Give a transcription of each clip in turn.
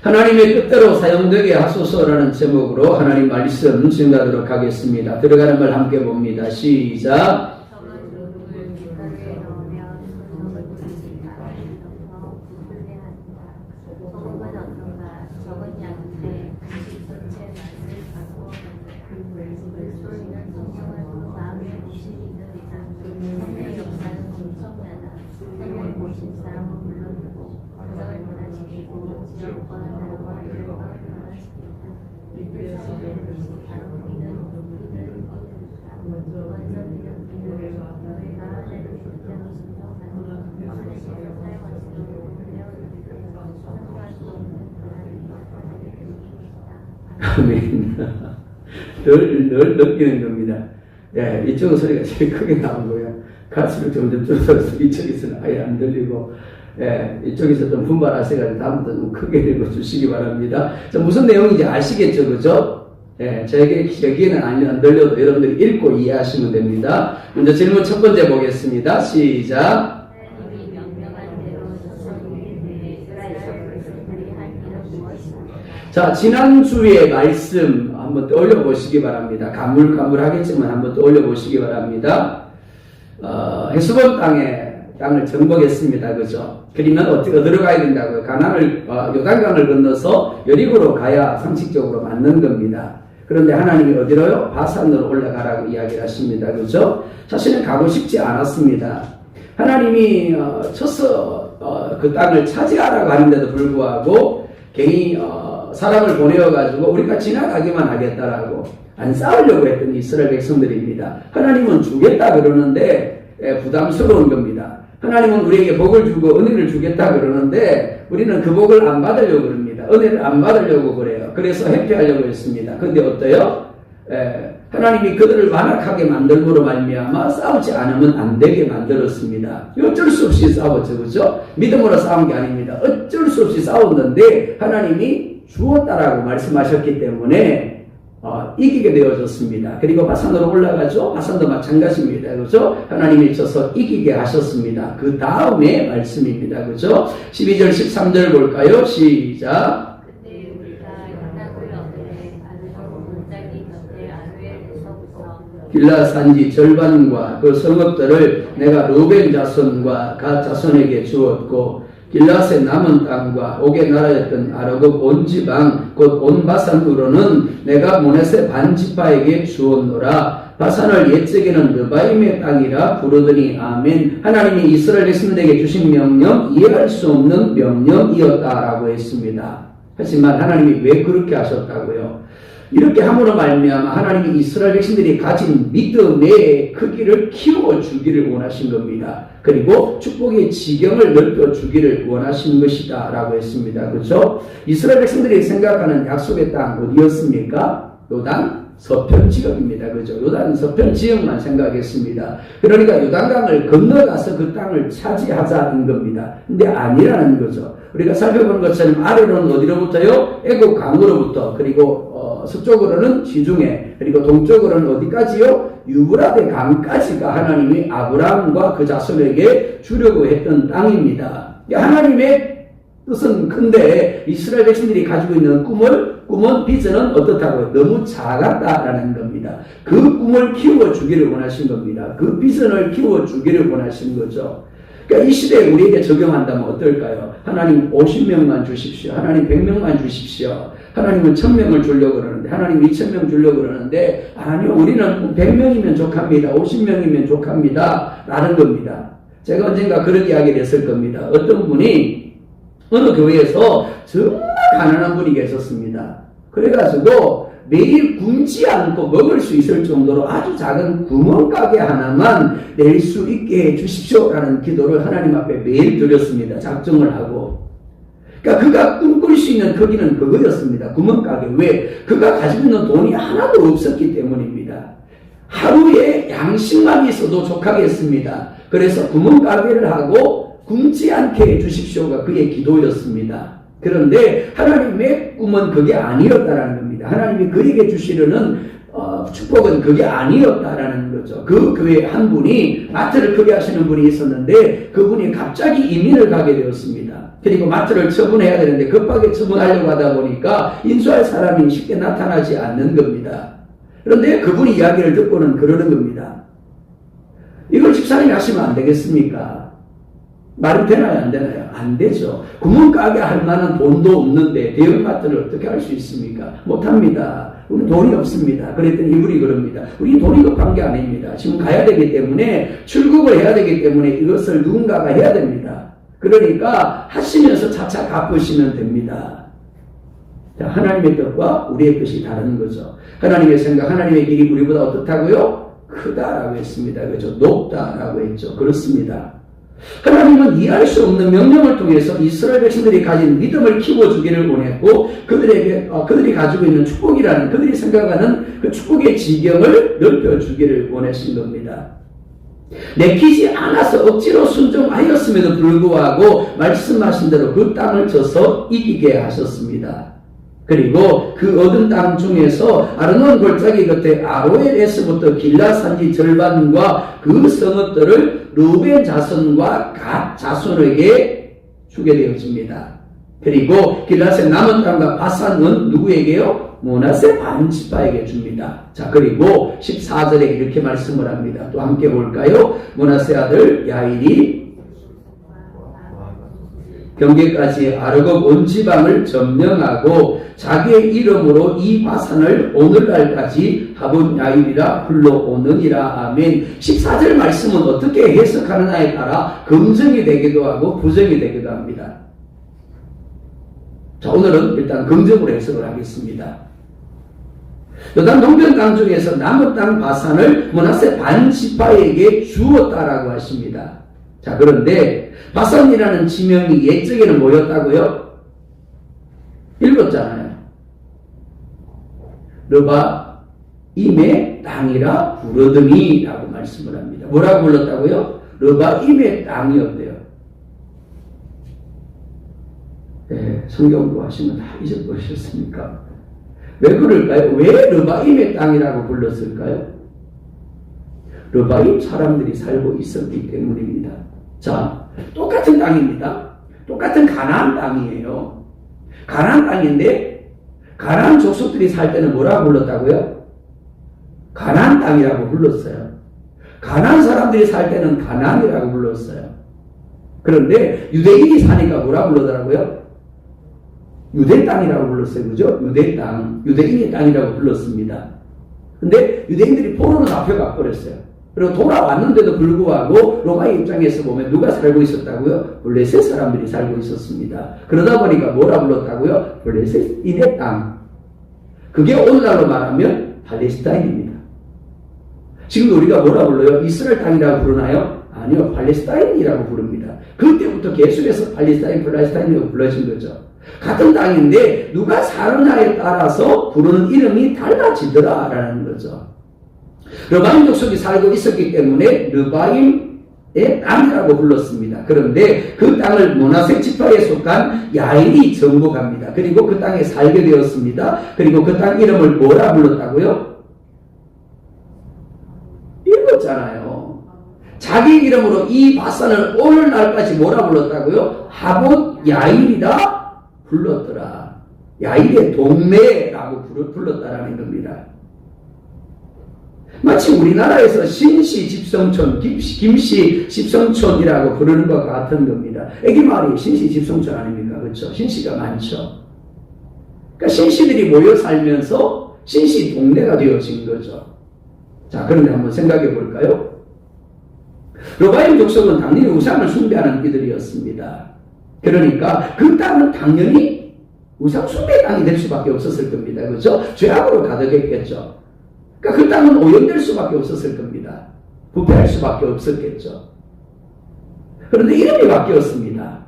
하나님의 뜻대로 사용되게 하소서라는 제목으로 하나님 말씀 증가하도록 하겠습니다. 들어가는 말 함께 봅니다. 시작. 아멘. 늘 느끼는 겁니다. 예, 이쪽은 소리가 제일 크게 나오고요. 갈수록 점점 줄어들어서 이쪽에서는 아예 안 들리고, 예, 이쪽에서 좀 분발하셔가지고 다음부터 좀 크게 읽어주시기 바랍니다. 자, 무슨 내용인지 아시겠죠, 그죠? 예, 저에게는 안 들려도 여러분들이 읽고 이해하시면 됩니다. 먼저 질문 첫 번째 보겠습니다. 시작. 자, 지난주의 말씀 한번 떠올려 보시기 바랍니다. 가물가물하겠지만 한번 떠올려 보시기 바랍니다. 헤스본 땅을 정복했습니다. 그죠? 그러면 어떻게 들어가야 된다고요? 요단강을 건너서 여리고로 가야 상식적으로 맞는 겁니다. 그런데 하나님이 어디로요? 바산으로 올라가라고 이야기를 하십니다. 그죠? 사실은 가고 싶지 않았습니다. 하나님이 쳐서 그 땅을 차지하라고 하는데도 불구하고 괜히 사람을 보내어가지고 우리가 지나가기만 하겠다라고 안 싸우려고 했던 이스라엘 백성들입니다. 하나님은 주겠다 그러는데 부담스러운 겁니다. 하나님은 우리에게 복을 주고 은혜를 주겠다 그러는데 우리는 그 복을 안 받으려고 그럽니다. 은혜를 안 받으려고 그래요. 그래서 회피하려고 했습니다. 근데 어때요? 하나님이 그들을 완악하게 만들므로 말미암아 싸우지 않으면 안 되게 만들었습니다. 어쩔 수 없이 싸웠죠. 그죠? 믿음으로 싸운 게 아닙니다. 어쩔 수 없이 싸웠는데 하나님이 주었다라고 말씀하셨기 때문에 이기게 되어졌습니다. 그리고 바산으로 올라가죠. 바산도 마찬가지입니다. 그죠? 하나님이 쳐서 이기게 하셨습니다. 그 다음에 말씀입니다. 그죠? 12절 13절 볼까요? 시작. 길라 산지 절반과 그 성읍들을 내가 루벤 자손과 갓 자손에게 주었고 길라스의 남은 땅과 옥의 나라였던 아르곱 온 지방 곧 온 바산으로는 내가 모네세 반 지파에게 주었노라. 바산을 옛적에는 르바임의 땅이라 부르더니 아멘. 하나님이 이스라엘 백성들에게 주신 명령, 이해할 수 없는 명령이었다라고 했습니다. 하지만 하나님이 왜 그렇게 하셨다고요? 이렇게 함으로 말미암아 하나님이 이스라엘 백성들이 가진 믿음의 크기를 키워주기를 원하신 겁니다. 그리고 축복의 지경을 넓혀주기를 원하신 것이다 라고 했습니다. 그렇죠? 이스라엘 백성들이 생각하는 약속의 땅 어디였습니까? 요단 서편 지역입니다. 그죠? 요단 서편 지역만 생각했습니다. 그러니까 요단강을 건너가서 그 땅을 차지하자는 겁니다. 근데 아니라는 거죠. 우리가 살펴본 것처럼 아래로는 어디로부터요? 애굽 강으로부터, 그리고 서쪽으로는 지중해, 그리고 동쪽으로는 어디까지요? 유브라데 강까지가 하나님이 아브라함과 그 자손에게 주려고 했던 땅입니다. 하나님의 뜻은 큰데 이스라엘 백성들이 가지고 있는 꿈은 비전은 어떻다고요? 너무 작았다라는 겁니다. 그 꿈을 키워주기를 원하신 겁니다. 그 비전을 키워주기를 원하신 거죠. 그러니까 이 시대에 우리에게 적용한다면 어떨까요? 하나님 50명만 주십시오. 하나님 100명만 주십시오. 하나님은 1000명을 주려고 그러는데, 하나님 2000명 주려고 그러는데, 아니요, 우리는 100명이면 족합니다. 50명이면 족합니다. 라는 겁니다. 제가 언젠가 그런 이야기를 했을 겁니다. 어떤 분이 어느 교회에서 정말 가난한 분이 계셨습니다. 그래가지고 매일 굶지 않고 먹을 수 있을 정도로 아주 작은 구멍가게 하나만 낼 수 있게 해 주십시오라는 기도를 하나님 앞에 매일 드렸습니다. 작정을 하고. 그러니까 그가 꿈꿀 수 있는 크기는 그거였습니다. 구멍가게. 왜? 그가 가지고 있는 돈이 하나도 없었기 때문입니다. 하루에 양식만 있어도 족하겠습니다. 그래서 구멍가게를 하고 굶지 않게 해 주십시오가 그의 기도였습니다. 그런데 하나님의 꿈은 그게 아니었다라는 겁니다. 하나님이 그에게 주시려는 축복은 그게 아니었다라는 거죠. 그 교회 한 분이 마트를 크게 하시는 분이 있었는데 그분이 갑자기 이민을 가게 되었습니다. 그리고 마트를 처분해야 되는데 급하게 처분하려고 하다 보니까 인수할 사람이 쉽게 나타나지 않는 겁니다. 그런데 그분이 이야기를 듣고는 그러는 겁니다. 이걸 집사님이 하시면 안 되겠습니까? 말이 되나요? 안 되나요? 안 되죠. 구멍가게 할 만한 돈도 없는데 대형마트를 어떻게 할 수 있습니까? 못합니다. 우리 돈이 없습니다. 그랬더니 이분이 그럽니다. 우리 돈이 급한 게 아닙니다. 지금 가야 되기 때문에 출국을 해야 되기 때문에 이것을 누군가가 해야 됩니다. 그러니까 하시면서 차차 갚으시면 됩니다. 자, 하나님의 뜻과 우리의 뜻이 다른 거죠. 하나님의 생각, 하나님의 길이 우리보다 어떻다고요? 크다라고 했습니다. 그죠? 높다라고 했죠. 그렇습니다. 하나님은 이해할 수 없는 명령을 통해서 이스라엘 백성들이 가진 믿음을 키워주기를 원했고 그들이 가지고 있는 축복이라는 그들이 생각하는 그 축복의 지경을 넓혀주기를 원하신 겁니다. 내키지 않아서 억지로 순종하였음에도 불구하고 말씀하신 대로 그 땅을 쳐서 이기게 하셨습니다. 그리고 그 얻은 땅 중에서 아르논 골짜기 곁에 아로엘에서부터 길라 산지 절반과 그 성읍들을 루벤 자손과 갓 자손에게 주게 되어집니다. 그리고 길라의 남은 땅과 바산은 누구에게요? 므낫세 반지파에게 줍니다. 자, 그리고 14절에 이렇게 말씀을 합니다. 또 함께 볼까요? 므낫세 아들 야일이 경계까지 아르곱 온 지방을 점령하고 자기의 이름으로 이 바산을 오늘날까지 하본 야일이라 불러오느니라. 아멘. 14절 말씀은 어떻게 해석하느냐에 따라 긍정이 되기도 하고 부정이 되기도 합니다. 자, 오늘은 일단 긍정으로 해석을 하겠습니다. 요단 동편 땅 중에서 남은 땅 바산을 므낫세 반지파에게 주었다라고 하십니다. 자, 그런데 바산이라는 지명이 옛적에는 뭐였다고요? 읽었잖아요. 르바임의 땅이라 부르더니 라고 말씀을 합니다. 뭐라고 불렀다고요? 르바임의 땅이었대요. 네, 성경 공부하시면 다 잊어버리셨습니까? 왜 그럴까요? 왜 르바임의 땅이라고 불렀을까요? 르바임 사람들이 살고 있었기 때문입니다. 자, 똑같은 땅입니다. 똑같은 가나안 땅이에요. 가나안 땅인데 가나안 족속들이 살 때는 뭐라고 불렀다고요? 가나안 땅이라고 불렀어요. 가나안 사람들이 살 때는 가나안이라고 불렀어요. 그런데 유대인이 사니까 뭐라고 부르더라고요? 유대 땅이라고 불렀어요. 그죠? 유대 땅, 유대인의 땅이라고 불렀습니다. 근데 유대인들이 포로로 잡혀가 버렸어요. 그리고 돌아왔는데도 불구하고 로마의 입장에서 보면 누가 살고 있었다고요? 블레셋 사람들이 살고 있었습니다. 그러다 보니까 뭐라 불렀다고요? 블레셋인의 땅. 그게 오늘날로 말하면 팔레스타인입니다. 지금 우리가 뭐라 불러요? 이스라엘 땅이라고 부르나요? 아니요, 팔레스타인이라고 부릅니다. 그때부터 계속해서 팔레스타인이라고 불러진 거죠. 같은 땅인데 누가 사느냐에 따라서 부르는 이름이 달라지더라라는 거죠. 르바임 족속이 살고 있었기 때문에 르바임의 땅이라고 불렀습니다. 그런데 그 땅을 므낫세 지파에 속한 야일이 정복합니다. 그리고 그 땅에 살게 되었습니다. 그리고 그 땅 이름을 뭐라 불렀다고요? 읽었잖아요. 자기 이름으로 이 바산을 오늘날까지 뭐라 불렀다고요? 하봇 야일이라 불렀더라. 야일의 동네라고 불렀다라는 겁니다. 마치 우리나라에서 신시 집성촌, 김씨 집성촌이라고 부르는 것 같은 겁니다. 애기마을이 신시 집성촌 아닙니까? 그렇죠? 신시가 많죠. 그러니까 신시들이 모여 살면서 신시 동네가 되어진 거죠. 자, 그런데 한번 생각해 볼까요? 르바임 족속은 당연히 우상을 숭배하는 이들이었습니다. 그러니까 그 땅은 당연히 우상 숭배 땅이 될 수밖에 없었을 겁니다. 그렇죠? 죄악으로 가득했겠죠. 그러니까 그 땅은 오염될 수밖에 없었을 겁니다. 부패할 수밖에 없었겠죠. 그런데 이름이 바뀌었습니다.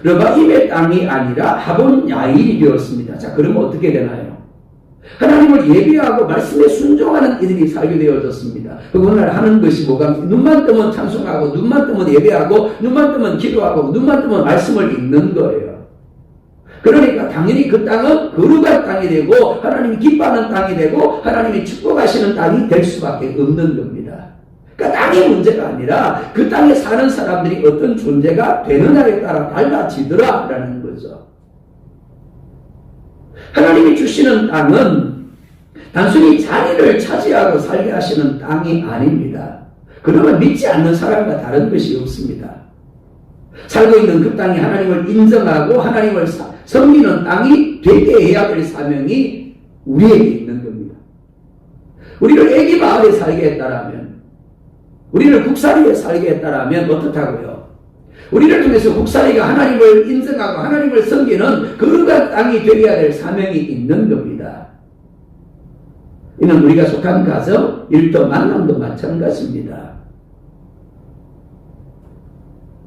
르바임의 땅이 아니라 하본 야일이 되었습니다. 자, 그러면 어떻게 되나요? 하나님을 예배하고 말씀에 순종하는 이들이 살게 되어졌습니다. 그날 하는 것이 뭐가? 눈만 뜨면 찬송하고, 눈만 뜨면 예배하고, 눈만 뜨면 기도하고, 눈만 뜨면 말씀을 읽는 거예요. 그러니까 당연히 그 땅은 거룩한 땅이 되고 하나님이 기뻐하는 땅이 되고 하나님이 축복하시는 땅이 될 수밖에 없는 겁니다. 그러니까 땅이 문제가 아니라 그 땅에 사는 사람들이 어떤 존재가 되느냐에 따라 달라지더라라는 거죠. 하나님이 주시는 땅은 단순히 자리를 차지하고 살게 하시는 땅이 아닙니다. 그러면 믿지 않는 사람과 다른 것이 없습니다. 살고 있는 그 땅이 하나님을 인정하고 하나님을 섬기는 땅이 되게 해야 될 사명이 우리에게 있는 겁니다. 우리를 애기 마을에 살게 했다라면, 우리를 국사리에 살게 했다라면 어떻다고요? 우리를 통해서 국사리가 하나님을 인정하고 하나님을 섬기는 거룩한 땅이 되어야 될 사명이 있는 겁니다. 이는 우리가 속한 가정, 일도 만남도 마찬가지입니다.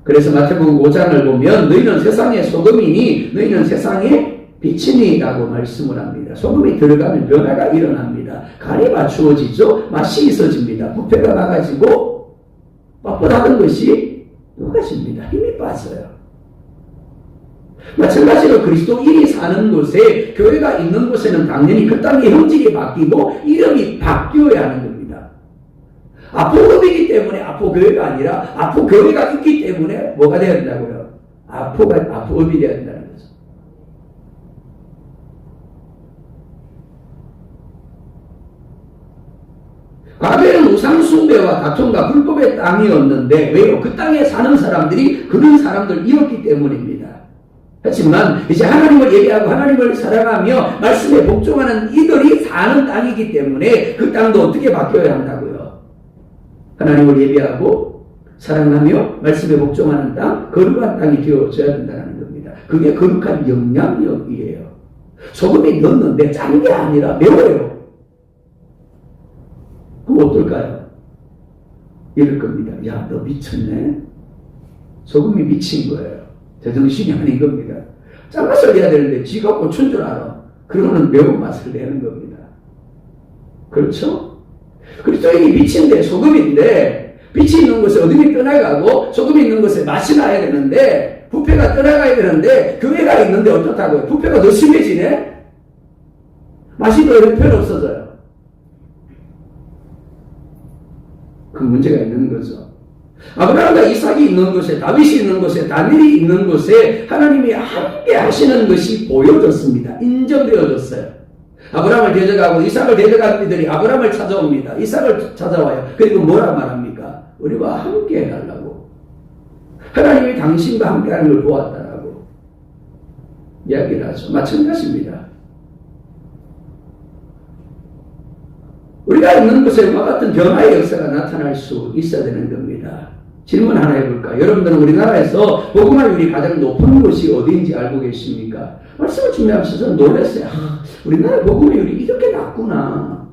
그래서 마태복음 5장을 보면 너희는 세상의 소금이니 너희는 세상의 빛이니라고 말씀을 합니다. 소금이 들어가면 변화가 일어납니다. 간이 맞추어지죠. 맛이 있어집니다. 부패가 나가지고 뻣뻣하던 것이 녹아집니다. 힘이 빠져요. 마찬가지로 그리스도인이 사는 곳에, 교회가 있는 곳에는 당연히 그 땅의 형질이 바뀌고 이름이 바뀌어야 하는 겁니다. 아포급이기 때문에 아포교회가 아니라 아포교회가 있기 때문에 뭐가 되어야 된다고요? 아포업이 되어야 된다는 거죠. 과거에는 우상숭배와 다툼과 불법의 땅이었는데 왜요? 그 땅에 사는 사람들이 그런 사람들이었기 때문입니다. 하지만 이제 하나님을 예배하고 하나님을 사랑하며 말씀에 복종하는 이들이 사는 땅이기 때문에 그 땅도 어떻게 바뀌어야 한다고요? 하나님을 예배하고 사랑하며 말씀에 복종하는 땅, 거룩한 땅이 되어져야 된다는 겁니다. 그게 거룩한 영향력이에요. 소금이 넣었는데 짠 게 아니라 매워요. 그럼 어떨까요? 이럴 겁니다. 야, 너 미쳤네? 소금이 미친 거예요. 제정신이 아닌 겁니다. 짠맛을 내야 되는데 지가 고춘 줄 알아. 그러면 매운맛을 내는 겁니다. 그렇죠? 그리스도인이 빛인데 소금인데 빛이 있는 곳에 어둠이 떠나가고 소금이 있는 곳에 맛이 나야 되는데 부패가 떠나가야 되는데 교회가 있는데 어떻다고요? 부패가 더 심해지네? 맛이 더 형편없어져요. 그 문제가 있는 거죠. 아브라함과 이삭이 있는 곳에, 다윗이 있는 곳에, 다니엘이 있는 곳에 하나님이 함께 하시는 것이 보여졌습니다. 인정되어졌어요. 아브라함을 데려가고 이삭을 데려간 이들이 아브라함을 찾아옵니다. 이삭을 찾아와요. 그리고 뭐라 말합니까? 우리와 함께 해달라고. 하나님이 당신과 함께 하는 걸 보았다라고 이야기를 하죠. 마찬가지입니다. 우리가 있는 곳에 뭐 같은 변화의 역사가 나타날 수 있어야 되는 겁니다. 질문 하나 해볼까요? 여러분들은 우리나라에서 복음화율이 가장 높은 곳이 어디인지 알고 계십니까? 말씀을 준비하면서 저는 놀랐어요. 우리나라 복음화율이 이렇게 낮구나.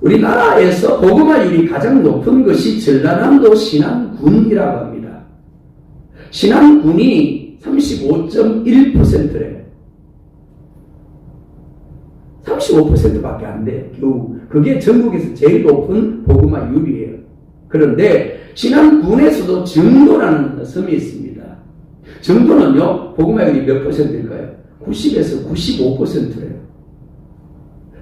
우리나라에서 복음화율이 가장 높은 것이 전라남도 신안군이라고 합니다. 신안군이 35.1%래요. 35%밖에 안 돼. 겨우. 그게 전국에서 제일 높은 복음화율이에요. 그런데 신안군에서도 정도라는 섬이 있습니다. 정도는요, 복음화율이 몇 %일까요? 90에서 95%래요.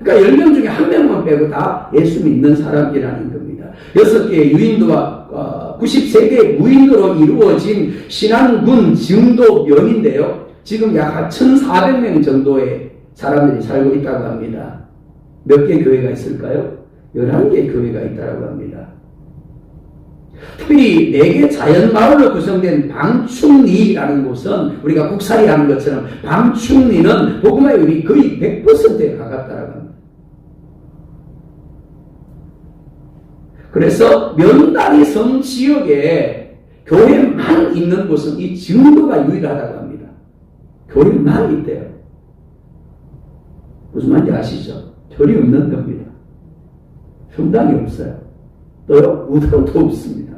그러니까 10명 중에 1명만 빼고 다 예수 믿는 사람이라는 겁니다. 6개의 유인도와 93개의 무인도로 이루어진 신안군 정도면인데요. 지금 약 1,400명 정도의 사람들이 살고 있다고 합니다. 몇 개 교회가 있을까요? 11개 교회가 있다고 합니다. 특별히 4개 자연마을로 구성된 방충리라는 곳은 우리가 국사리 하는 것처럼 방충리는 복음화율이 거의 100%에 가깝다고 합니다. 그래서 면다리 섬 지역에 교회만 있는 곳은 이 정도가 유일하다고 합니다. 교회만 있대요. 무슨 말인지 아시죠? 절이 없는 겁니다. 성당이 없어요. 또요, 무당도 없습니다.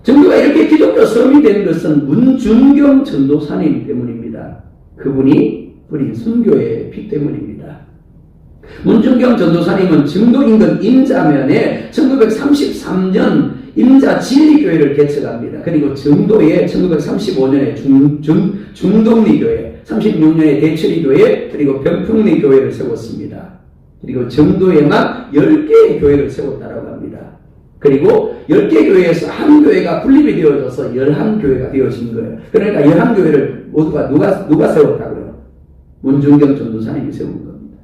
전도가 이렇게 기독교 섬이 된 것은 문준경 전도사님 때문입니다. 그분이 뿌린 선교의 피 때문입니다. 문준경 전도사님은 정도 인근 임자면에 1933년 임자 진리교회를 개척합니다. 그리고 정도에 1935년에 중동리교회, 36년에 대처리교회, 그리고 병풍리교회를 세웠습니다. 그리고 정도에만 10개의 교회를 세웠다라고 합니다. 그리고 10개 교회에서 한 교회가 분립이 되어져서 11교회가 되어진 거예요. 그러니까 11교회를 모두가 누가 세웠다고요? 문중경 전도사님이 세운 겁니다.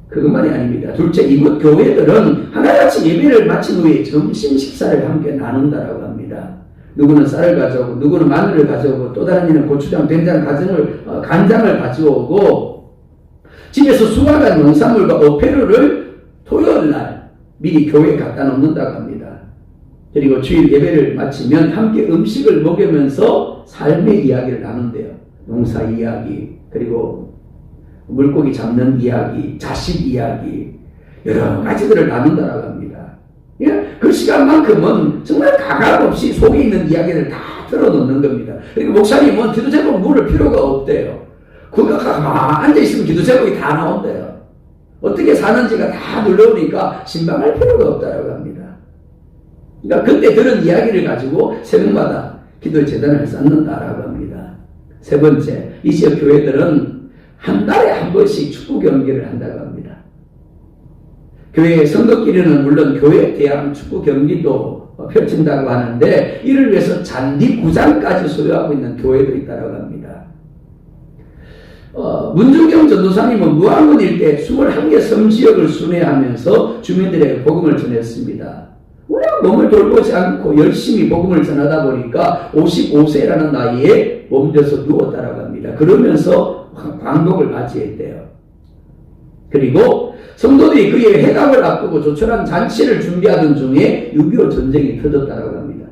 그것만이 아닙니다. 둘째, 이곳 교회들은 하나같이 예배를 마친 후에 점심 식사를 함께 나눈다라고 합니다. 누구는 쌀을 가져오고, 누구는 마늘을 가져오고, 또 다른 이는 고추장, 된장, 간장을 가져오고, 집에서 수확한 농산물과 어패류를 토요일날 미리 교회에 갖다 놓는다고 합니다. 그리고 주일 예배를 마치면 함께 음식을 먹으면서 삶의 이야기를 나눈대요. 농사 이야기, 그리고 물고기 잡는 이야기, 자식 이야기, 여러 가지들을 나눈다라고 합니다. 그 시간만큼은 정말 가감 없이 속에 있는 이야기를 다 틀어놓는 겁니다. 그리고 목사님은 기도 제목 물을 필요가 없대요. 그가 가만 앉아있으면 기도 제목이 다 나온대요. 어떻게 사는지가 다 눌러오니까 신방할 필요가 없다라고 합니다. 그러니까 그때 들은 이야기를 가지고 새벽마다 기도의 재단을 쌓는다라고 합니다. 세 번째, 이 지역 교회들은 한 달에 한 번씩 축구 경기를 한다고 합니다. 교회 선거끼리는 물론 교회 대항 축구 경기도 펼친다고 하는데 이를 위해서 잔디 구장까지 소유하고 있는 교회도 있다고 합니다. 문중경 전도사님은 무안군 일대 21개 섬지역을 순회하면서 주민들에게 복음을 전했습니다. 워낙 몸을 돌보지 않고 열심히 복음을 전하다 보니까 55세라는 나이에 몸져서 누웠다라고 합니다. 그러면서 광복을 맞이했대요. 그리고 성도들이 그의 회각을 앞두고 조촐한 잔치를 준비하던 중에 6.25 전쟁이 터졌다고 합니다.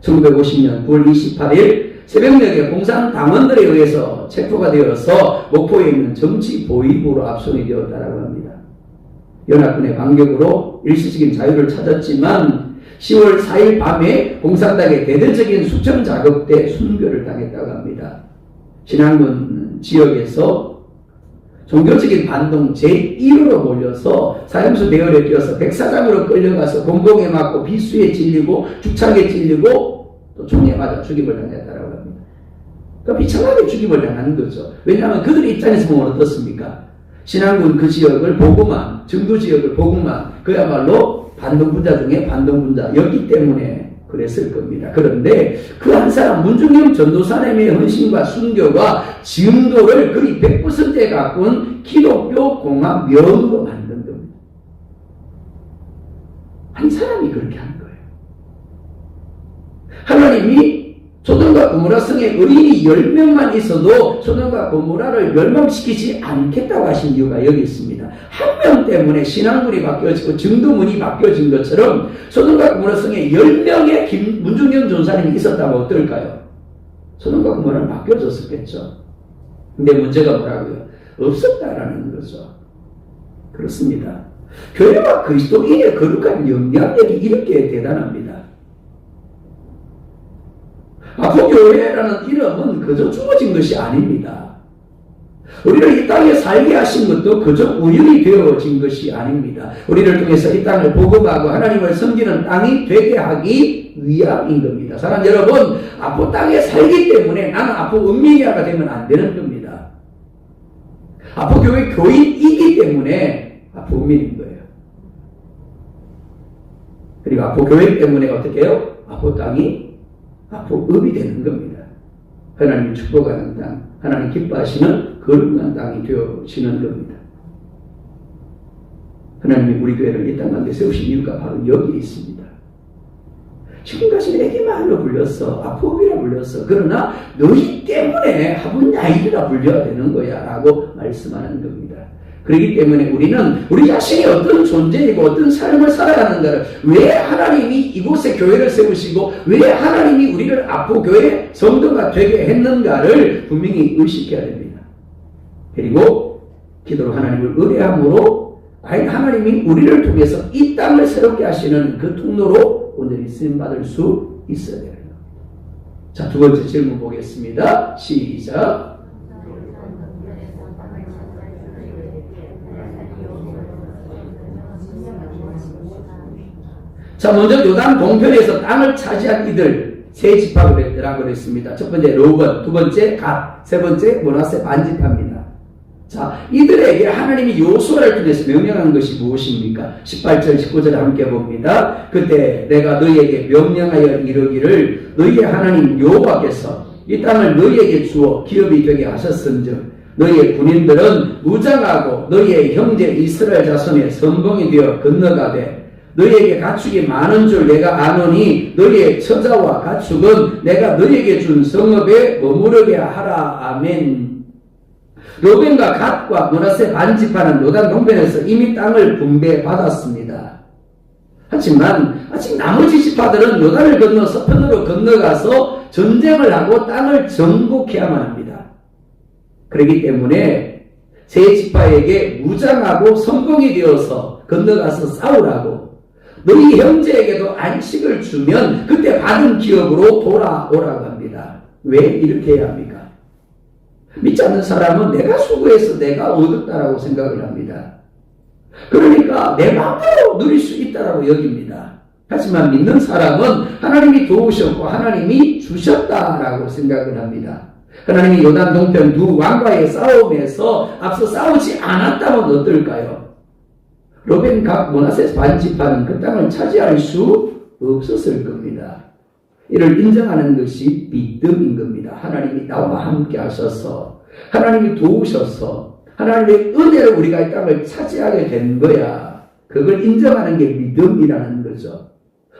1950년 9월 28일 새벽녘에 공산당원들에 의해서 체포가 되어서 목포에 있는 정치 보위부로 압송이 되었다고 합니다. 연합군의 반격으로 일시적인 자유를 찾았지만 10월 4일 밤에 공산당의 대대적인 숙청 작업 때 순교를 당했다고 합니다. 신안군 지역에서 종교적인 반동 제1호로 몰려서 사형수 대열에 뛰어서 백사장으로 끌려가서 공공에 맞고 비수에 찔리고 죽창에 찔리고 또 총에 맞아 죽임을 당했다고 합니다. 그러니까 비참하게 죽임을 당하는 거죠. 왜냐하면 그들 입장에서 보면 어떻습니까? 신안군 그 지역을 보고만, 정도 지역을 보고만 그야말로 반동분자 중에 반동분자였기 때문에 그랬을 겁니다. 그런데 그 한 사람 문중경 전도사님의 헌신과 순교가 증도를 거의 100%에 가꾼 기독교 공화 면으로 만든 겁니다. 한 사람이 그렇게 한 거예요. 하나님이 소돔과 고모라 성에 의인이 10명만 있어도 소돔과 고모라를 멸망시키지 않겠다고 하신 이유가 여기 있습니다. 한 명 때문에 신앙문이 바뀌어지고 증도문이 바뀌어진 것처럼 소돔과 고모라 성에 10명의 문중경 전사님이 있었다면 어떨까요? 소돔과 고모라는 바뀌어졌었겠죠. 근데 문제가 뭐라고요? 없었다라는 거죠. 그렇습니다. 교회와 그리스도인의 거룩한 영향력이 이렇게 대단합니다. 아포교회라는 이름은 그저 주어진 것이 아닙니다. 우리를 이 땅에 살게 하신 것도 그저 우연히 되어진 것이 아닙니다. 우리를 통해서 이 땅을 복음하고 하나님을 섬기는 땅이 되게 하기 위함인 겁니다. 사랑 여러분, 아포 땅에 살기 때문에 나는 아포 은민이가 되면 안 되는 겁니다. 아포교회 교인이기 때문에 아포 은민인 거예요. 그리고 아포교회 때문에 어떻게 해요? 아포 땅이 아포읍이 되는 겁니다. 하나님이 축복하는 땅, 하나님 기뻐하시는 거룩한 땅이 되어지는 겁니다. 하나님이 우리 교회를 이 땅 가운데 세우신 이유가 바로 여기에 있습니다. 지금까지 애기마을로 불렸어, 아포읍이라 불렸어. 그러나 너희 때문에 하분야일이라 불려야 되는 거야 라고 말씀하는 겁니다. 그렇기 때문에 우리는 우리 자신이 어떤 존재이고 어떤 삶을 살아야 하는가를, 왜 하나님이 이곳에 교회를 세우시고 왜 하나님이 우리를 아포교회 성도가 되게 했는가를 분명히 의식해야 됩니다. 그리고 기도로 하나님을 의뢰함으로 과연 하나님이 우리를 통해서 이 땅을 새롭게 하시는 그 통로로 온전히 쓰임받을 수 있어야 됩니다. 자, 두 번째 질문 보겠습니다. 시작. 자, 먼저 요단 동편에서 땅을 차지한 이들 세 지파라고 그랬습니다. 첫 번째 르우벤, 두 번째 갓, 세 번째 므낫세 반지파입니다. 자, 이들에게 하나님이 요수아를 통해서 명령한 것이 무엇입니까? 18절, 19절을 함께 봅니다. 그때 내가 너희에게 명령하여 이르기를 너희의 하나님 여호와께서 이 땅을 너희에게 주어 기업이 되게 하셨은즉 너희의 군인들은 무장하고 너희의 형제 이스라엘 자손의 선봉이 되어 건너가되 너희에게 가축이 많은 줄 내가 아노니 너희의 처자와 가축은 내가 너희에게 준 성읍에 머무르게 하라. 아멘. 르우벤과 갓과 므낫세 반지파는 요단 동편에서 이미 땅을 분배받았습니다. 하지만 아직 나머지 지파들은 요단을 건너 서편으로 건너가서 전쟁을 하고 땅을 정복해야만 합니다. 그렇기 때문에 세 지파에게 무장하고 선봉이 되어서 건너가서 싸우라고 너희 형제에게도 안식을 주면 그때 받은 기업으로 돌아오라고 합니다. 왜 이렇게 해야 합니까? 믿지 않는 사람은 내가 수고해서 내가 얻었다라고 생각을 합니다. 그러니까 내 마음대로 누릴 수 있다라고 여깁니다. 하지만 믿는 사람은 하나님이 도우셨고 하나님이 주셨다라고 생각을 합니다. 하나님이 요단 동편 두 왕과의 싸움에서 앞서 싸우지 않았다면 어떨까요? 르우벤, 갓, 므낫세 반지파는 그 땅을 차지할 수 없었을 겁니다. 이를 인정하는 것이 믿음인 겁니다. 하나님이 나와 함께 하셔서 하나님이 도우셔서 하나님의 은혜로 우리가 이 땅을 차지하게 된 거야. 그걸 인정하는 게 믿음이라는 거죠.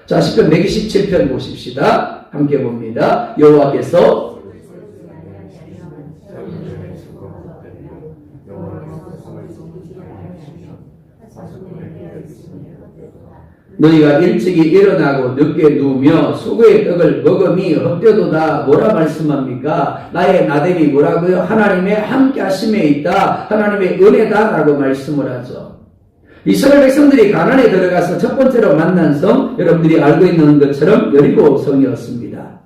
자, 시편 127편 보십시다. 함께 봅니다. 여호와께서 너희가 일찍이 일어나고 늦게 누우며 수고의 떡을 먹음이 헛되도다. 뭐라 말씀합니까? 나의 나됨이 뭐라고요? 하나님의 함께 하심에 있다. 하나님의 은혜다 라고 말씀을 하죠. 이스라엘 백성들이 가나안에 들어가서 첫 번째로 만난 성, 여러분들이 알고 있는 것처럼 여리고 성이었습니다.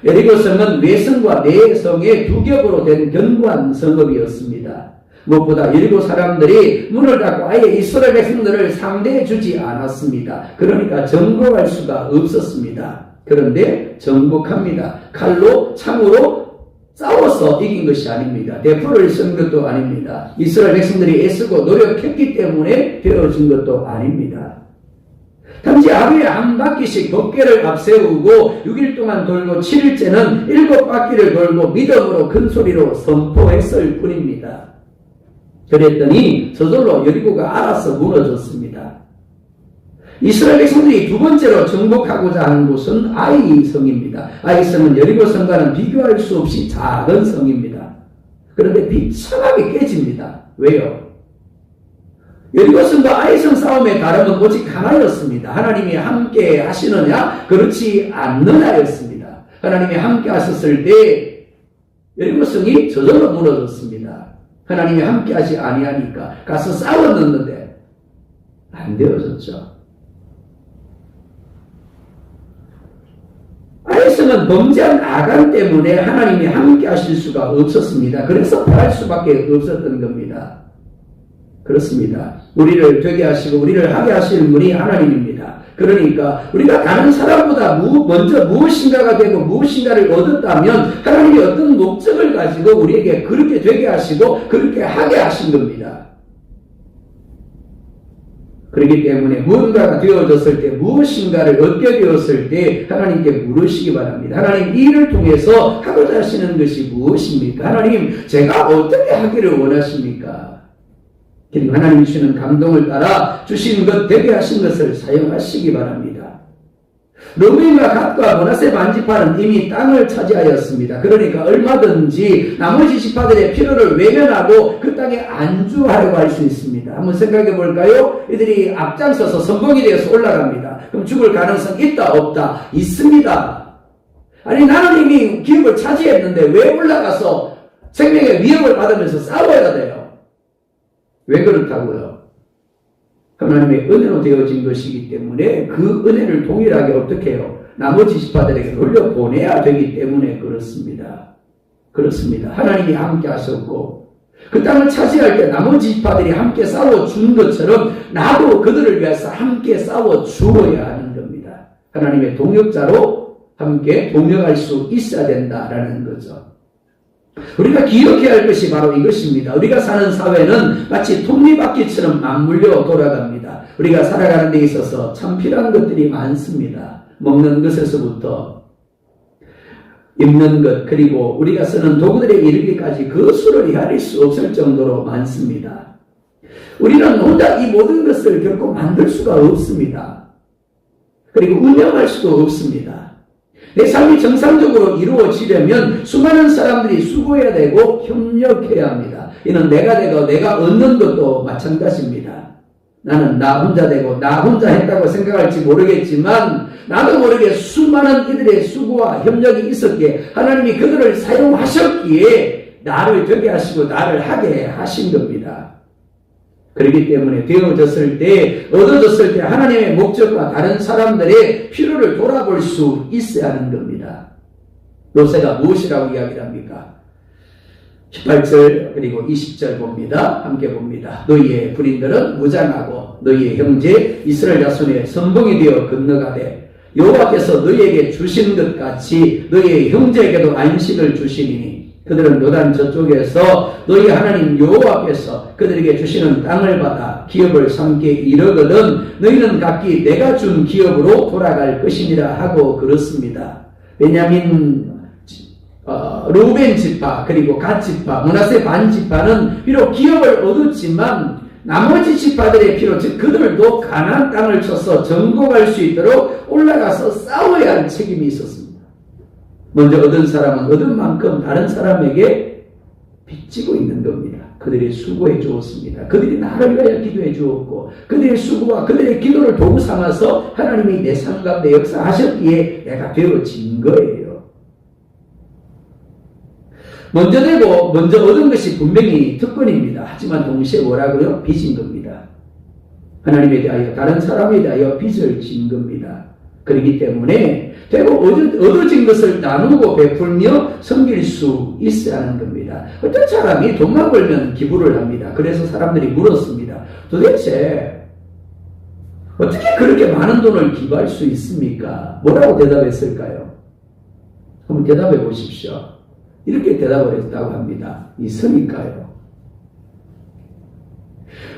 여리고 성은 외성과 내성의 두 겹으로 된 견고한 성읍이었습니다. 무엇보다 여리고 사람들이 문을 닫고 아예 이스라엘 백성들을 상대해 주지 않았습니다. 그러니까 정복할 수가 없었습니다. 그런데 정복합니다. 칼로, 창으로 싸워서 이긴 것이 아닙니다. 대포를 쓴 것도 아닙니다. 이스라엘 백성들이 애쓰고 노력했기 때문에 되어진 것도 아닙니다. 단지 하루에 한 바퀴씩 법궤를 앞세우고 6일 동안 돌고 7일째는 7바퀴를 돌고 믿음으로 큰 소리로 선포했을 뿐입니다. 그랬더니 저절로 여리고가 알아서 무너졌습니다. 이스라엘 백성들이 두 번째로 정복하고자 하는 곳은 아이 성입니다. 아이 성은 여리고 성과는 비교할 수 없이 작은 성입니다. 그런데 비참하게 깨집니다. 왜요? 여리고 성과 아이 성 싸움의 다름은 오직 하나였습니다. 하나님이 함께 하시느냐? 그렇지 않느냐였습니다. 하나님이 함께 하셨을 때 여리고 성이 저절로 무너졌습니다. 하나님이 함께 하지 아니하니까 가서 싸웠는데 안 되어졌죠. 아이성은 범죄한 아간 때문에 하나님이 함께 하실 수가 없었습니다. 그래서 패할 수밖에 없었던 겁니다. 그렇습니다. 우리를 되게 하시고 우리를 하게 하시는 분이 하나님입니다. 그러니까 우리가 다른 사람보다 먼저 무엇인가가 되고 무엇인가를 얻었다면 하나님이 어떤 목적을 가지고 우리에게 그렇게 되게 하시고 그렇게 하게 하신 겁니다. 그렇기 때문에 무언가가 되어졌을 때 무엇인가를 얻게 되었을 때 하나님께 물으시기 바랍니다. 하나님, 이 일을 통해서 하고자 하시는 것이 무엇입니까? 하나님, 제가 어떻게 하기를 원하십니까? 그리고 하나님 주시는 감동을 따라 주신 것, 되게 하신 것을 사용하시기 바랍니다. 르우벤과 갓과 므낫세 반지파는 이미 땅을 차지하였습니다. 그러니까 얼마든지 나머지 지파들의 필요를 외면하고 그 땅에 안주하려고 할 수 있습니다. 한번 생각해 볼까요? 이들이 앞장서서 성공이 되어서 올라갑니다. 그럼 죽을 가능성 있다 없다? 있습니다. 아니, 나는 이미 기업을 차지했는데 왜 올라가서 생명의 위협을 받으면서 싸워야 돼요? 왜 그렇다고요? 하나님의 은혜로 되어진 것이기 때문에 그 은혜를 동일하게 어떻게 해요? 나머지 지파들에게 돌려보내야 되기 때문에 그렇습니다. 그렇습니다. 하나님이 함께 하셨고 그 땅을 차지할 때 나머지 지파들이 함께 싸워준 것처럼 나도 그들을 위해서 함께 싸워주어야 하는 겁니다. 하나님의 동역자로 함께 동역할 수 있어야 된다라는 거죠. 우리가 기억해야 할 것이 바로 이것입니다. 우리가 사는 사회는 마치 톱니바퀴처럼 맞물려 돌아갑니다. 우리가 살아가는 데 있어서 참 필요한 것들이 많습니다. 먹는 것에서부터 입는 것, 그리고 우리가 쓰는 도구들에 이르기까지 그 수를 헤아릴 수 없을 정도로 많습니다. 우리는 혼자 이 모든 것을 결코 만들 수가 없습니다. 그리고 운영할 수도 없습니다. 내 삶이 정상적으로 이루어지려면 수많은 사람들이 수고해야 되고 협력해야 합니다. 이는 내가 되고 내가 얻는 것도 마찬가지입니다. 나는 나 혼자 되고 나 혼자 했다고 생각할지 모르겠지만 나도 모르게 수많은 이들의 수고와 협력이 있었기에 하나님이 그들을 사용하셨기에 나를 되게 하시고 나를 하게 하신 겁니다. 그렇기 때문에 되어졌을 때, 얻어졌을 때 하나님의 목적과 다른 사람들의 필요를 돌아볼 수 있어야 하는 겁니다. 로세가 무엇이라고 이야기를 합니까? 18절 그리고 20절 봅니다. 함께 봅니다. 너희의 부인들은 무장하고 너희의 형제 이스라엘 자손의 선봉이 되어 건너가되 여호와께서 너희에게 주신 것 같이 너희의 형제에게도 안식을 주시니 그들은 요단 저쪽에서 너희 하나님 여호와께서 그들에게 주시는 땅을 받아 기업을 삼게 이르거든 너희는 각기 내가 준 기업으로 돌아갈 것이니라 하고 그렇습니다. 왜냐하면 루벤 지파 그리고 갓 지파 므낫세 반 지파는 비록 기업을 얻었지만 나머지 지파들의 필요 즉 그들도 가나안 땅을 쳐서 정복할 수 있도록 올라가서 싸워야 할 책임이 있었습니다. 먼저 얻은 사람은 얻은 만큼 다른 사람에게 빚지고 있는 겁니다. 그들이 수고해 주었습니다. 그들이 나를 위하여 기도해 주었고 그들의 수고와 그들의 기도를 도구 삼아서 하나님이 내 삶 가운데 역사하셨기에 내가 되어진 거예요. 먼저 되고 먼저 얻은 것이 분명히 특권입니다. 하지만 동시에 뭐라고요? 빚인 겁니다. 하나님에 대하여 다른 사람에 대하여 빚을 진 겁니다. 그렇기 때문에 되고 얻어진 것을 나누고 베풀며 섬길 수 있어야 하는 겁니다. 어떤 사람이 돈만 벌면 기부를 합니다. 그래서 사람들이 물었습니다. 도대체 어떻게 그렇게 많은 돈을 기부할 수 있습니까? 뭐라고 대답했을까요? 한번 대답해 보십시오. 이렇게 대답을 했다고 합니다. 있으니까요.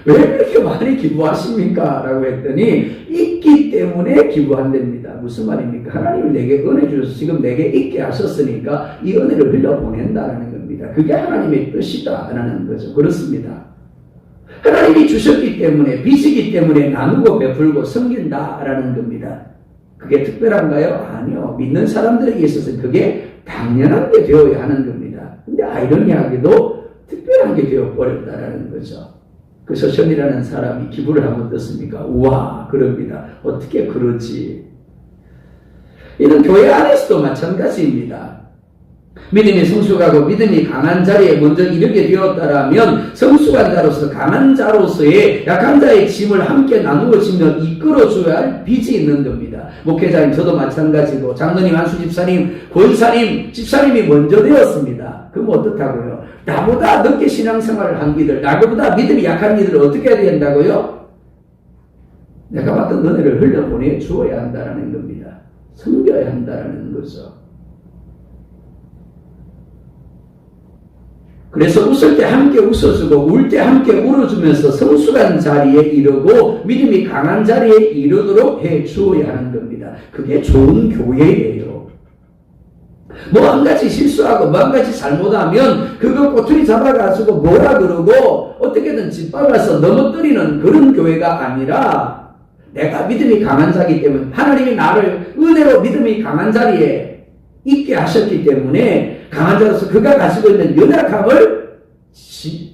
왜 그렇게 많이 기부하십니까? 라고 했더니 있기 때문에 기부한답니다. 무슨 말입니까? 하나님이 내게 은혜 주셔서 지금 내게 있게 하셨으니까 이 은혜를 흘려보낸다라는 겁니다. 그게 하나님의 뜻이다라는 거죠. 그렇습니다. 하나님이 주셨기 때문에 빚이기 때문에 나누고 베풀고 섬긴다라는 겁니다. 그게 특별한가요? 아니요. 믿는 사람들에게 있어서 그게 당연한 게 되어야 하는 겁니다. 근데 아이러니하게도 특별한 게 되어버렸다라는 거죠. 그 서천이라는 사람이 기부를 하면 어떻습니까? 우와, 그럽니다. 어떻게 그러지? 이는 교회 안에서도 마찬가지입니다. 믿음이 성숙하고 믿음이 강한 자리에 먼저 이르게 되었다라면 성숙한 자로서 강한 자로서의 약한 자의 짐을 함께 나누어지며 이끌어줘야 할 빚이 있는 겁니다. 목회자님 저도 마찬가지고 장로님, 한수 집사님, 권사님, 집사님이 먼저 되었습니다. 그럼 어떻다고요? 나보다 늦게 신앙생활을 한 이들, 나보다 믿음이 약한 이들을 어떻게 해야 된다고요? 내가 받은 은혜를 흘려보내 주어야 한다는 겁니다. 섬겨야 한다는 거죠. 그래서 웃을 때 함께 웃어주고 울 때 함께 울어주면서 성숙한 자리에 이르고 믿음이 강한 자리에 이르도록 해주어야 하는 겁니다. 그게 좋은 교회예요. 뭐 한 가지 실수하고 뭐 한 가지 잘못하면 그거 꼬투리 잡아가지고 뭐라 그러고 어떻게든 짓밟아서 넘어뜨리는 그런 교회가 아니라 내가 믿음이 강한 자이기 때문에 하나님이 나를 은혜로 믿음이 강한 자리에 있게 하셨기 때문에 강한 자로서 그가 가지고 있는 연약함을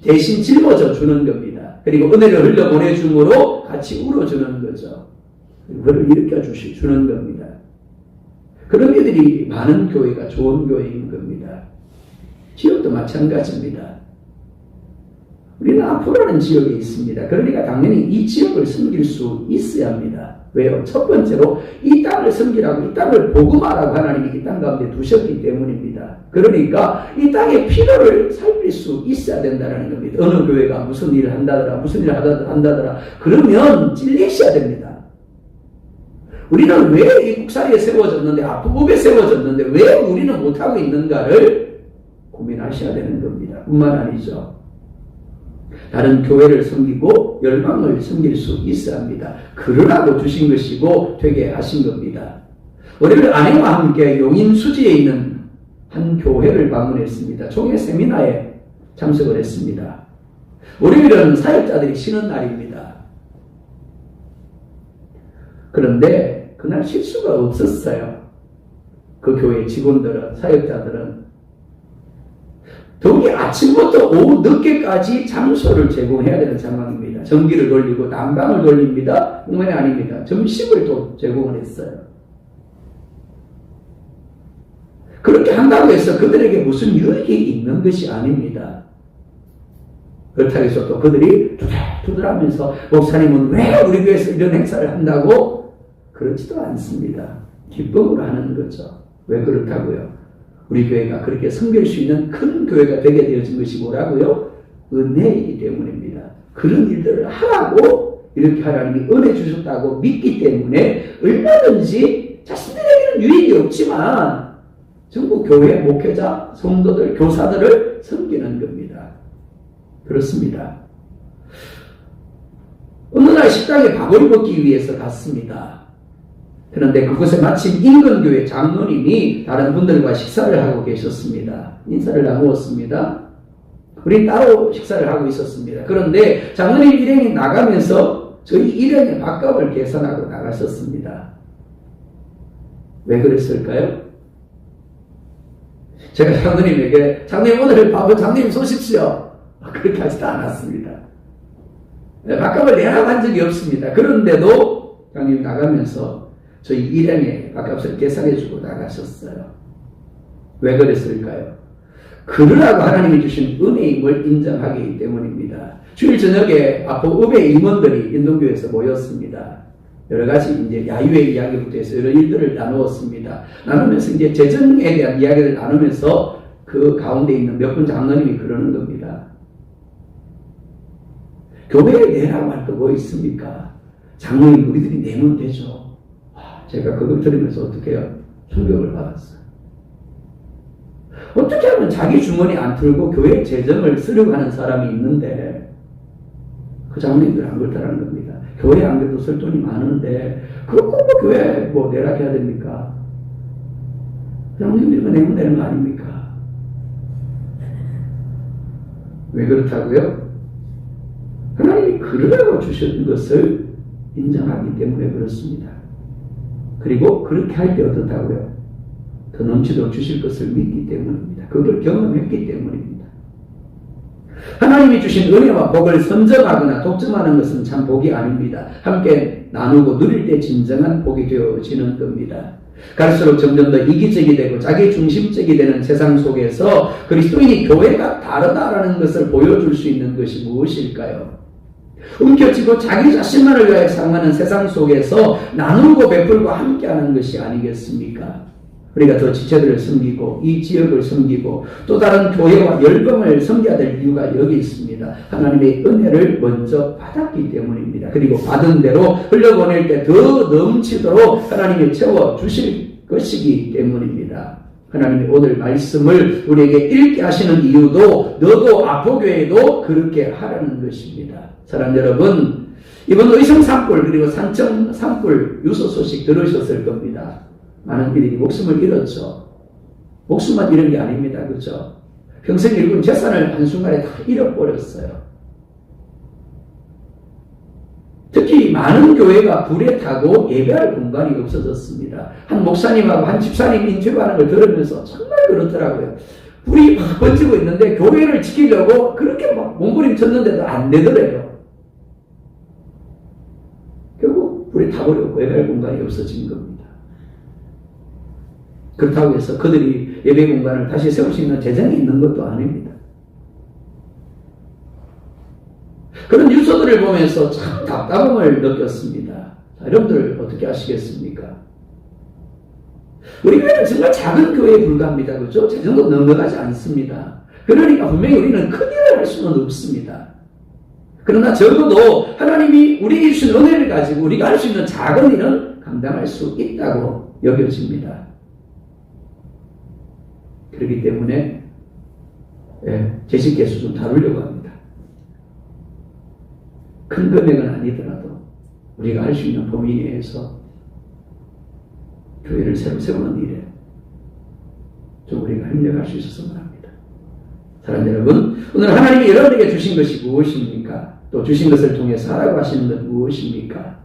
대신 짊어져 주는 겁니다. 그리고 은혜를 흘려보내줌으로 같이 울어주는 거죠. 그를 일으켜 주는 겁니다. 그런 이들이 많은 교회가 좋은 교회인 겁니다. 지역도 마찬가지입니다. 우리는 앞으로는 지역에 있습니다. 그러니까 당연히 이 지역을 섬길 수 있어야 합니다. 왜요? 첫 번째로 이 땅을 섬기라고, 이 땅을 복음하라고 하나님이 이 땅 가운데 두셨기 때문입니다. 그러니까 이 땅의 필요를 살필 수 있어야 된다는 겁니다. 어느 교회가 무슨 일을 한다더라, 무슨 일을 한다더라, 그러면 찔리셔야 됩니다. 우리는 왜 이 국사리에 세워졌는데, 앞부분에 세워졌는데 왜 우리는 못하고 있는가를 고민하셔야 되는 겁니다. 뿐만 아니죠. 다른 교회를 섬기고 열방을 섬길 수 있어야 합니다. 그러라고 주신 것이고 되게 하신 겁니다. 월요일 아내와 함께 용인 수지에 있는 한 교회를 방문했습니다. 총회 세미나에 참석을 했습니다. 월요일은 사역자들이 쉬는 날입니다. 그런데 그날 쉴 수가 없었어요. 그 교회 직원들은, 사역자들은 더욱이 아침부터 오후 늦게까지 장소를 제공해야 되는 상황입니다. 전기를 돌리고 난방을 돌립니다. 뿐만이 아닙니다. 점심을 또 제공을 했어요. 그렇게 한다고 해서 그들에게 무슨 유익이 있는 것이 아닙니다. 그렇다고 해서 또 그들이 두들하면서 목사님은 왜 우리 교회에서 이런 행사를 한다고? 그렇지도 않습니다. 기쁨으로 하는 거죠. 왜 그렇다고요? 우리 교회가 그렇게 섬길 수 있는 큰 교회가 되게 되어진 것이 뭐라고요? 은혜이기 때문입니다. 그런 일들을 하라고 이렇게 하나님이 은혜 주셨다고 믿기 때문에 얼마든지 자신들에게는 유익이 없지만 전부 교회 목회자, 성도들, 교사들을 섬기는 겁니다. 그렇습니다. 어느 날 식당에 밥을 먹기 위해서 갔습니다. 그런데 그곳에 마침 인근교회 장로님이 다른 분들과 식사를 하고 계셨습니다. 인사를 나누었습니다. 우리 따로 식사를 하고 있었습니다. 그런데 장로님 일행이 나가면서 저희 일행의 밥값을 계산하고 나가셨습니다. 왜 그랬을까요? 제가 장로님에게 장로님 오늘 밥은 장로님 쏘십시오. 그렇게 하지도 않았습니다. 밥값을 내라고 한 적이 없습니다. 그런데도 장로님 나가면서 저희 일행의 밥값을 계산해주고 나가셨어요. 왜 그랬을까요? 그러라고 하나님이 주신 은혜임을 인정하기 때문입니다. 주일 저녁에 의회 임원들이 인동교회에서 모였습니다. 여러 가지 이제 야유의 이야기부터 해서 여러 일들을 나누었습니다. 나누면서 이제 재정에 대한 이야기를 나누면서 그 가운데 있는 몇 분 장로님이 그러는 겁니다. 교회에 내라고 할 거 뭐 있습니까? 장로님 우리들이 내면 되죠. 제가 그걸 들으면서 어떻게 해요? 충격을 받았어요. 어떻게 하면 자기 주머니 안 틀고 교회 재정을 쓰려고 하는 사람이 있는데 그 장로님들 안 그렇다는 겁니다. 교회 안 그래도 쓸 돈이 많은데 그거 꼭 교회 뭐 내라 해야 됩니까? 장로님들이 내면 되는 거 아닙니까? 왜 그렇다고요? 하나님이 그러라고 주신 것을 인정하기 때문에 그렇습니다. 그리고 그렇게 할 때 어떻다고요? 더 넘치도록 주실 것을 믿기 때문입니다. 그걸 경험했기 때문입니다. 하나님이 주신 은혜와 복을 선정하거나 독점하는 것은 참 복이 아닙니다. 함께 나누고 누릴 때 진정한 복이 되어지는 겁니다. 갈수록 점점 더 이기적이 되고 자기 중심적이 되는 세상 속에서 그리스도인이 교회가 다르다라는 것을 보여줄 수 있는 것이 무엇일까요? 움켜쥐고 자기 자신만을 위하여 사용하는 세상 속에서 나누고 베풀고 함께하는 것이 아니겠습니까? 우리가 더 지체들을 섬기고 이 지역을 섬기고 또 다른 교회와 열방을 섬겨야 될 이유가 여기 있습니다. 하나님의 은혜를 먼저 받았기 때문입니다. 그리고 받은 대로 흘려보낼 때 더 넘치도록 하나님이 채워주실 것이기 때문입니다. 하나님이 오늘 말씀을 우리에게 읽게 하시는 이유도 너도 아포교회도 그렇게 하라는 것입니다. 사랑 여러분, 이번 의성 산불 그리고 산청 산불 유서 소식 들으셨을 겁니다. 많은 이들이 목숨을 잃었죠. 목숨만 잃은 게 아닙니다. 그렇죠? 평생 일군 재산을 한순간에 다 잃어버렸어요. 특히 많은 교회가 불에 타고 예배할 공간이 없어졌습니다. 한 목사님하고 한 집사님 인터뷰하는 걸 들으면서 정말 그렇더라고요. 불이 막 번지고 있는데 교회를 지키려고 그렇게 막 몸부림쳤는데도 안 되더래요. 결국 불에 타버렸고 예배할 공간이 없어진 겁니다. 그렇다고 해서 그들이 예배 공간을 다시 세울 수 있는 재정이 있는 것도 아닙니다. 그런 뉴스들을 보면서 참 답답함을 느꼈습니다. 자, 여러분들 어떻게 하시겠습니까? 우리 교회는 정말 작은 교회에 불과합니다. 그렇죠? 제 정도 넉넉하지 않습니다. 그러니까 분명히 우리는 큰 일을 할 수는 없습니다. 그러나 적어도 하나님이 우리에게 주신 은혜를 가지고 우리가 할 수 있는 작은 일은 감당할 수 있다고 여겨집니다. 그렇기 때문에 재직개수 좀 다루려고 합니다. 큰 금액은 아니더라도 우리가 할 수 있는 범위 내에서 교회를 새로 세우는 일에 좀 우리가 협력할 수 있었으면 합니다. 사랑하는 여러분, 오늘 하나님이 여러분에게 주신 것이 무엇입니까? 또 주신 것을 통해서 하라고 하시는 것 무엇입니까?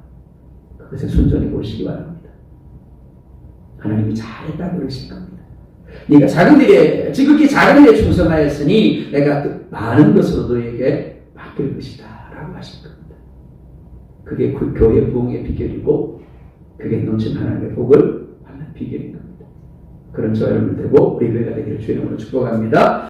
그것에 순전히 보시기 바랍니다. 하나님이 잘했다고 그러실 겁니다. 네가 작은 일에, 지극히 작은 일에 충성하였으니 내가 많은 것으로 너에게 맡길 것이다 라고 하실 겁니다. 그게 그 교회 부흥의 비결이고 그게 넘치는 하나님의 복을 받는 비결인 겁니다. 그런 저와 여러분 되고 우리 교회가 되기를 주의 이름으로 축복합니다.